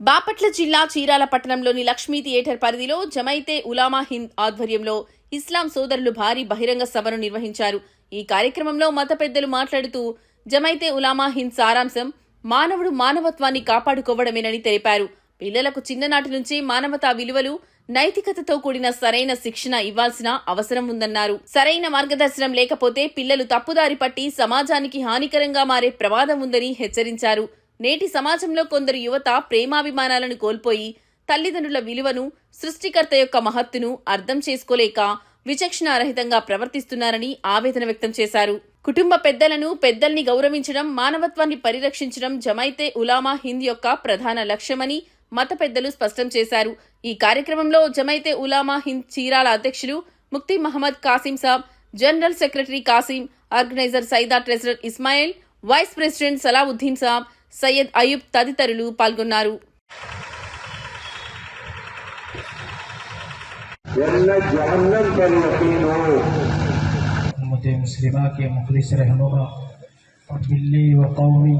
బాపట్ల జిల్లా చీరాల పట్టణంలోని లక్ష్మీ థియేటర్ పరిధిలో జమైతే ఉలామా హింద్ ఆధ్వర్యంలో ఇస్లాం సోదరులు భారీ బహిరంగ సభను నిర్వహించారు. ఈ కార్యక్రమంలో మత పెద్దలు మాట్లాడుతూ జమైతే ఉలామా హింద్ సారాంశం మానవుడు మానవత్వాన్ని కాపాడుకోవడమేనని తెలిపారు. పిల్లలకు చిన్ననాటి నుంచి మానవతా విలువలు, నైతికతతో కూడిన సరైన శిక్షణ ఇవ్వాల్సిన అవసరం ఉందన్నారు. సరైన మార్గదర్శనం లేకపోతే పిల్లలు తప్పుదారి పట్టి సమాజానికి హానికరంగా మారే ప్రమాదం ఉందని హెచ్చరించారు. నేటి సమాజంలో కొందరు యువత ప్రేమాభిమానాలను కోల్పోయి తల్లిదండ్రుల విలువను, సృష్టికర్త యొక్క మహత్తును అర్థం చేసుకోలేక విచక్షణారహితంగా ప్రవర్తిస్తున్నారని ఆవేదన వ్యక్తం చేశారు. కుటుంబ పెద్దల్ని గౌరవించడం, మానవత్వాన్ని పరిరక్షించడం జమైతే ఉలామా హింద్ యొక్క ప్రధాన లక్ష్యమని మత పెద్దలు స్పష్టం చేశారు. ఈ కార్యక్రమంలో జమైతే ఉలామా హింద్ చీరాల అధ్యక్షులు ముఫ్తీ మహమ్మద్ కాసిం సాబ్, general secretary Kasim, organiser Saida, treasurer Ismail, vice president Salauddin సాబ్, సయ్యద్ అయూబ్ తదితరులు పాల్గొన్నారు. मुस्लिमा के मुखलिस रहनुमा मिल्ली व कौमी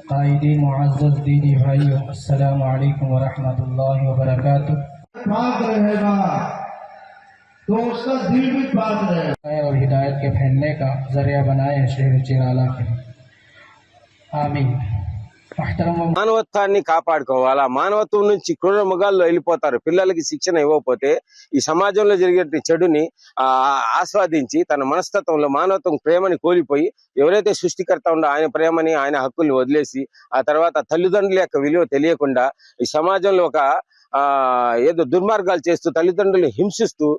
कायदीन मुअज़्ज़ज़ दीनी भाइयों, अस्सलामु अलैकुम व रहमतुल्लाहि व बरकातुहू। पाक रहेगा तो उसका दिल भी पाक रहेगा और हिदायत के फैलने का जरिया बनाए शहर चिराला के। आमीन। మానవత్వాన్ని కాపాడుకోవాలా. మానవత్వం నుంచి క్రూర మృగాల్లో వెళ్ళిపోతారు. పిల్లలకి శిక్షణ ఇవ్వకపోతే ఈ సమాజంలో జరిగే చెడుని ఆస్వాదించి తన మనస్తత్వంలో మానవత్వం ప్రేమని కోల్పోయి ఎవరైతే సృష్టికర్త ఉండో ఆయన ప్రేమని, ఆయన హక్కుల్ని వదిలేసి ఆ తర్వాత తల్లిదండ్రుల యొక్క విలువ తెలియకుండా ఈ సమాజంలో ఒక ఏదో దుర్మార్గాలు చేస్తూ తల్లిదండ్రులను హింసిస్తూ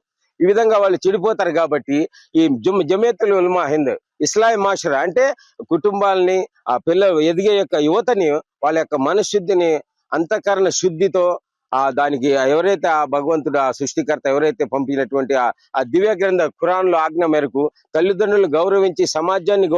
ఈ విధంగా వాళ్ళు చెడిపోతారు. కాబట్టి ఈ జమైతుల్ ఉలమా హింద్ ఇస్లాం మాషరా అంటే కుటుంబాలని, ఆ పిల్లలు ఎదిగే యొక్క యువతని వాళ్ళ యొక్క మనశుద్ధిని, అంతఃకరణ శుద్ధితో దానికి ఎవరైతే ఆ భగవంతుడు, ఆ సృష్టికర్త ఎవరైతే పంపినటువంటి ఆ దివ్య గ్రంథ ఖురాన్ లో ఆజ్ఞ మేరకు తల్లిదండ్రులు గౌరవించి సమాజాన్ని